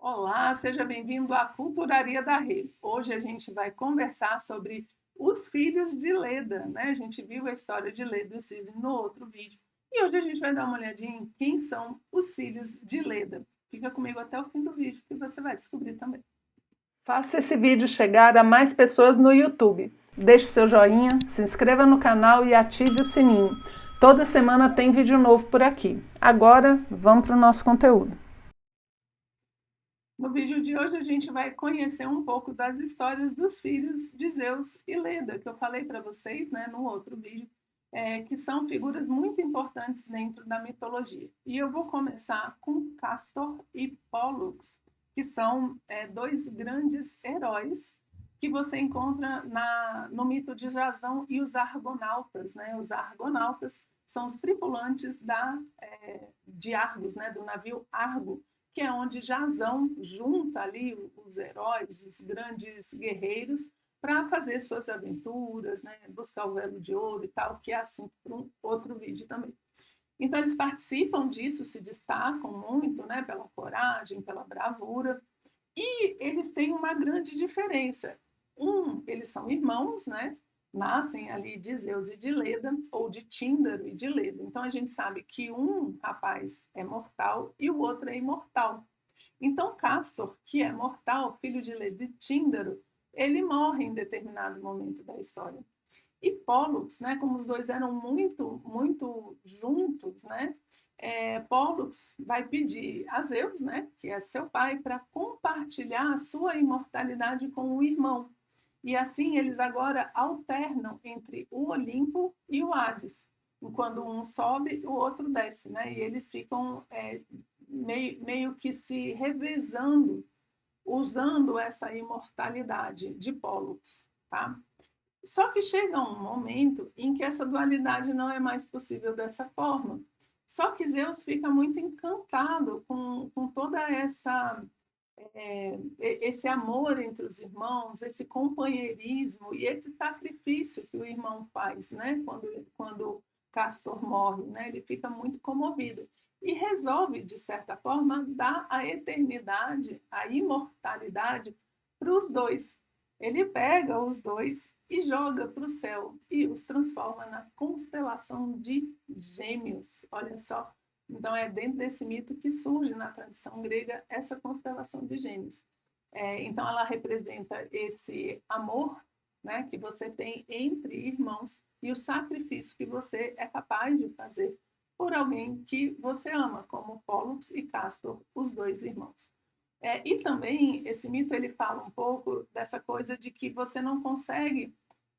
Olá, seja bem-vindo à Culturaria da Rê. Hoje a gente vai conversar sobre os filhos de Leda, né? A gente viu a história de Leda e o Cisne no outro vídeo. E hoje a gente vai dar uma olhadinha em quem são os filhos de Leda. Fica comigo até o fim do vídeo que você vai descobrir também. Faça esse vídeo chegar a mais pessoas no YouTube. Deixe seu joinha, se inscreva no canal e ative o sininho. Toda semana tem vídeo novo por aqui. Agora, vamos para o nosso conteúdo. No vídeo de hoje a gente vai conhecer um pouco das histórias dos filhos de Zeus e Leda, que eu falei para vocês, né, no outro vídeo, que são figuras muito importantes dentro da mitologia. E eu vou começar com Castor e Pólux, que são dois grandes heróis que você encontra no mito de Jasão e os Argonautas. Né? Os Argonautas são os tripulantes de Argos, né, do navio Argo, que é onde Jasão junta ali os heróis, os grandes guerreiros, para fazer suas aventuras, né? Buscar o velo de ouro e tal, que é assunto para um outro vídeo também. Então eles participam disso, se destacam muito, né? Pela coragem, pela bravura, e eles têm uma grande diferença. Eles são irmãos, né? Nascem ali de Zeus e de Leda, ou de Tíndaro e de Leda. Então a gente sabe que um rapaz é mortal e o outro é imortal. Então Castor, que é mortal, filho de Leda e Tíndaro, ele morre em determinado momento da história. E Pólux, né, como os dois eram muito juntos, né, Pólux vai pedir a Zeus, né, que é seu pai, para compartilhar a sua imortalidade com o irmão. E assim eles agora alternam entre o Olimpo e o Hades. Quando um sobe, o outro desce, né? E eles ficam meio que se revezando, usando essa imortalidade de Pólux, tá? Só que chega um momento em que essa dualidade não é mais possível dessa forma. Só que Zeus fica muito encantado com toda esse amor entre os irmãos, esse companheirismo e esse sacrifício que o irmão faz, né? Quando Castor morre, né? Ele fica muito comovido e resolve, de certa forma, dar a eternidade, a imortalidade para os dois. Ele pega os dois e joga para o céu e os transforma na constelação de Gêmeos. Olha só. Então, é dentro desse mito que surge na tradição grega essa constelação de Gêmeos. Então, ela representa esse amor, né, que você tem entre irmãos e o sacrifício que você é capaz de fazer por alguém que você ama, como Pólux e Castor, os dois irmãos. E também esse mito ele fala um pouco dessa coisa de que você não consegue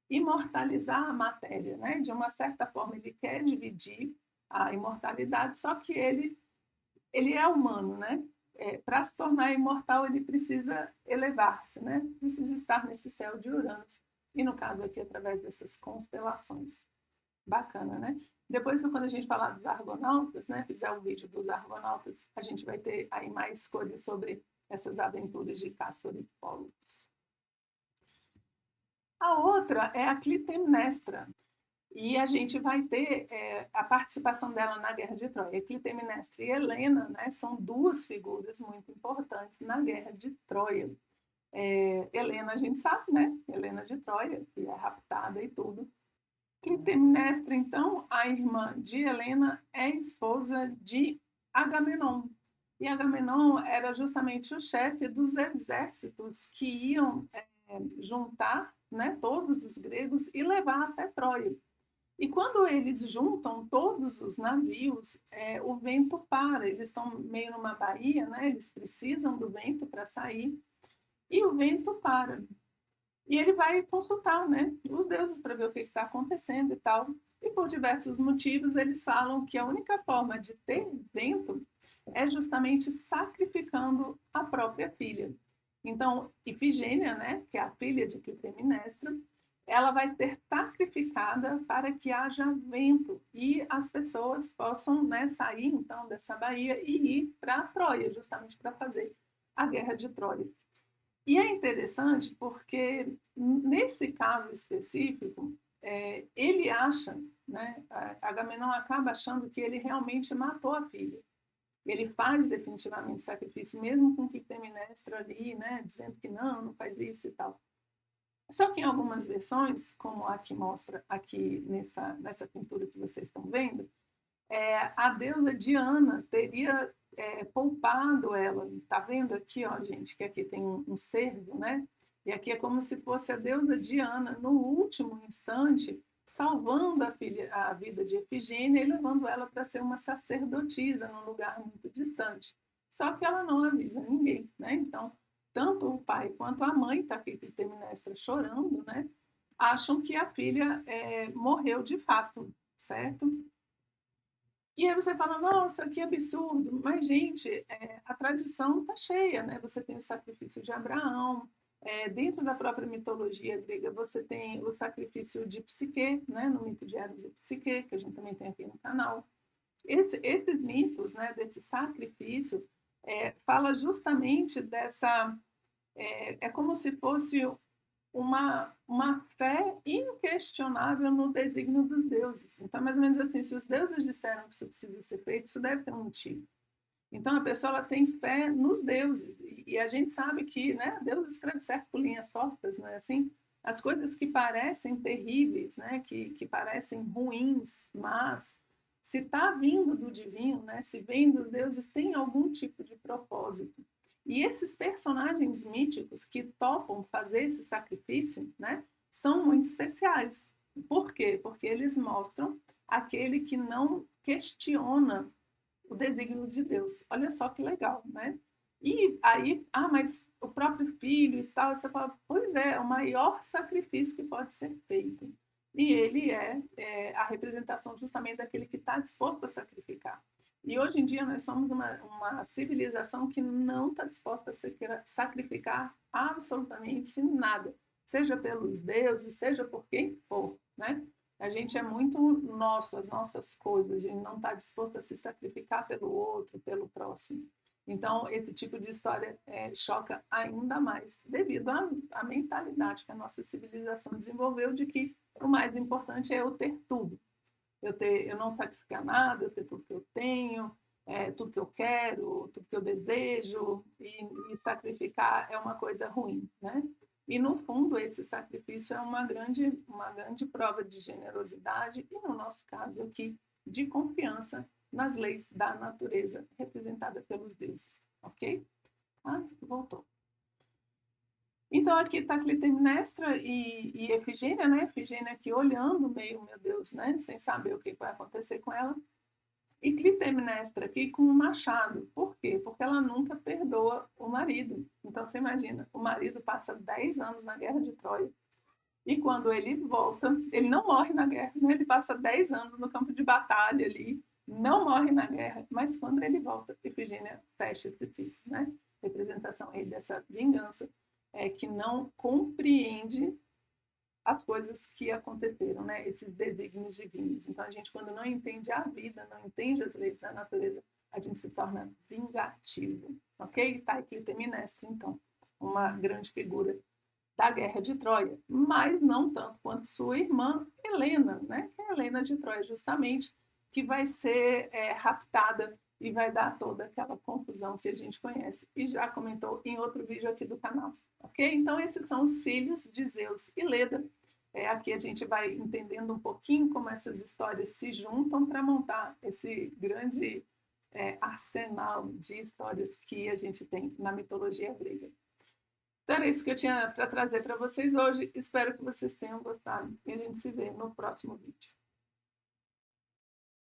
imortalizar a matéria, né? De uma certa forma ele quer dividir a imortalidade, só que ele é humano, né? Para se tornar imortal ele precisa elevar-se, né? Precisa estar nesse céu de Uranus e no caso aqui através dessas constelações. Bacana, né? Depois, quando a gente falar dos argonautas, né, fizer o vídeo dos argonautas, a gente vai ter aí mais coisas sobre essas aventuras de Castor e Pólux. A outra é a Clitemnestra, e a gente vai ter a participação dela na Guerra de Troia. Clitemnestra e Helena, né, são duas figuras muito importantes na Guerra de Troia. Helena, a gente sabe, né? Helena de Troia, que é raptada e tudo. Clitemnestra, então, a irmã de Helena, é esposa de Agamenon. E Agamenon era justamente o chefe dos exércitos que iam juntar, né, todos os gregos e levar até Troia. E quando eles juntam todos os navios, o vento para. Eles estão meio numa baía, né? Eles precisam do vento para sair. E o vento para. E ele vai consultar, né, os deuses para ver o que está acontecendo e tal. E por diversos motivos eles falam que a única forma de ter vento é justamente sacrificando a própria filha. Então, Ifigênia, né, que é a filha de Clitemnestra, ela vai ser sacrificada para que haja vento e as pessoas possam, né, sair então dessa baía e ir para Troia, justamente para fazer a guerra de Troia. E é interessante porque, nesse caso específico, ele acha, né, Agamenon acaba achando que ele realmente matou a filha. ele faz definitivamente sacrifício, mesmo com Clitemnestra ali, né, dizendo que não faz isso e tal. Só que em algumas versões, como a que mostra aqui nessa pintura que vocês estão vendo, a deusa Diana teria poupado ela. Tá vendo aqui, ó, gente, que aqui tem um cervo, né? E aqui é como se fosse a deusa Diana, no último instante, salvando a vida de Efigênia e levando ela para ser uma sacerdotisa num lugar muito distante. Só que ela não avisa ninguém, né? Então, tanto o pai quanto a mãe, tá aqui Clitemnestra chorando, né? Acham que a filha morreu de fato, certo? E aí você fala, nossa, que absurdo. Mas, gente, a tradição está cheia, né? Você tem o sacrifício de Abraão, dentro da própria mitologia grega, você tem o sacrifício de Psique, né? No mito de Eros e Psique, que a gente também tem aqui no canal. Esses mitos, né, desse sacrifício, fala justamente dessa... É como se fosse uma fé inquestionável no desígnio dos deuses. Então, mais ou menos assim, se os deuses disseram que isso precisa ser feito, isso deve ter um motivo. Então, a pessoa ela tem fé nos deuses. E a gente sabe que, né, Deus escreve certo por linhas tortas, não é assim? As coisas que parecem terríveis, né, que parecem ruins, mas se está vindo do divino, né, se vem dos deuses, tem algum tipo de propósito. E esses personagens míticos que topam fazer esse sacrifício, né, são muito especiais. Por quê? Porque eles mostram aquele que não questiona o desígnio de Deus. Olha só que legal, né? E aí, mas o próprio filho e tal, você fala, pois é o maior sacrifício que pode ser feito. E ele a representação justamente daquele que está disposto a sacrificar. E hoje em dia nós somos uma civilização que não está disposta a sacrificar absolutamente nada, seja pelos deuses, seja por quem for, né? A gente é muito nosso, as nossas coisas, a gente não está disposto a se sacrificar pelo outro, pelo próximo. Então, esse tipo de história choca ainda mais, devido à mentalidade que a nossa civilização desenvolveu de que o mais importante é eu ter tudo. Eu não sacrificar nada, eu ter tudo que eu tenho, tudo que eu quero, tudo que eu desejo, e sacrificar é uma coisa ruim, né? E, no fundo, esse sacrifício é uma grande prova de generosidade e, no nosso caso aqui, de confiança nas leis da natureza representada pelos deuses, ok? Voltou. Então, aqui está Clitemnestra e Efigênia, né? Efigênia aqui olhando meio, meu Deus, né? Sem saber o que vai acontecer com ela. E Clitemnestra aqui com um machado. Por quê? Porque ela nunca perdoa o marido. Então, você imagina, o marido passa 10 anos na Guerra de Troia. E quando ele volta, ele não morre na guerra, né? Ele passa 10 anos no campo de batalha ali, não morre na guerra. Mas quando ele volta, Efigênia fecha esse ciclo, né? Representação aí dessa vingança que não compreende as coisas que aconteceram, né? Esses desígnios divinos. Então, a gente, quando não entende a vida, não entende as leis da natureza, a gente se torna vingativo, ok? Tá, Clitemnestra, então, uma grande figura da Guerra de Troia, mas não tanto quanto sua irmã Helena, né? Que é a Helena de Troia, justamente, que vai ser raptada e vai dar toda aquela confusão que a gente conhece e já comentou em outro vídeo aqui do canal, ok? Então, esses são os filhos de Zeus e Leda. Aqui a gente vai entendendo um pouquinho como essas histórias se juntam para montar esse grande arsenal de histórias que a gente tem na mitologia grega. Então, era isso que eu tinha para trazer para vocês hoje. Espero que vocês tenham gostado e a gente se vê no próximo vídeo.